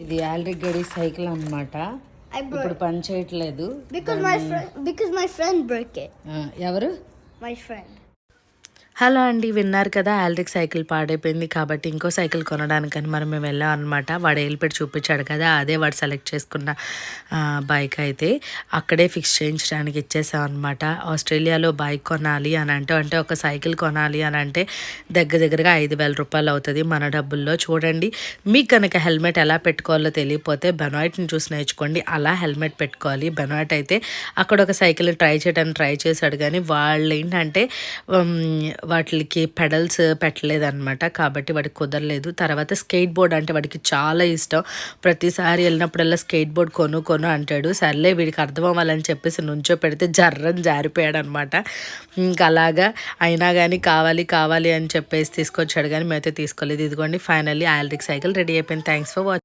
ఇది already cycle అన్నమాట. ఇప్పుడు పని చేయట్లేదు. Because my friend broke it. ఎవరు? My friend. హలో అండి, విన్నారు కదా ఆల్రిక్ సైకిల్ పాడైపోయింది కాబట్టి ఇంకో సైకిల్ కొనడానికని మేము వెళ్ళాం అనమాట. వాడు ఏలిపెట్టి చూపించాడు కదా, అదే వాడు సెలెక్ట్ చేసుకున్న బైక్ అయితే అక్కడే ఫిక్స్ చేయించడానికి ఇచ్చేసాం అనమాట. ఆస్ట్రేలియాలో బైక్ కొనాలి అని అంటే ఒక సైకిల్ కొనాలి అని అంటే దగ్గరగా 5,000 రూపాయలు అవుతుంది మన డబ్బుల్లో. చూడండి, మీకు కనుక హెల్మెట్ ఎలా పెట్టుకోవాలో తెలియకపోతే బెనాయిట్ని చూసి నేర్చుకోండి. అలా హెల్మెట్ పెట్టుకోవాలి. బెనాయిట్ అయితే అక్కడ ఒక సైకిల్ ట్రై చేశాడు కానీ వాళ్ళు ఏంటంటే వాటికి పెడల్స్ పెట్టలేదన్నమాట, కాబట్టి వాడికి కుదరలేదు. తర్వాత స్కేట్ బోర్డ్ అంటే వాడికి చాలా ఇష్టం. ప్రతిసారి వెళ్ళినప్పుడల్లా స్కేట్ బోర్డ్ కొను అంటాడు. సర్లే వీడికి అర్థం అవ్వాలని చెప్పేసి నుంచో పెడితే జర్రని జారిపోయాడు అనమాట. ఇంకా అలాగా అయినా కానీ కావాలి అని చెప్పేసి తీసుకొచ్చాడు కానీ మేమైతే తీసుకోలేదు. ఇదిగోండి, ఫైనల్లీ ఆల్రిక్ సైకిల్ రెడీ అయిపోయింది. Thanks for watching.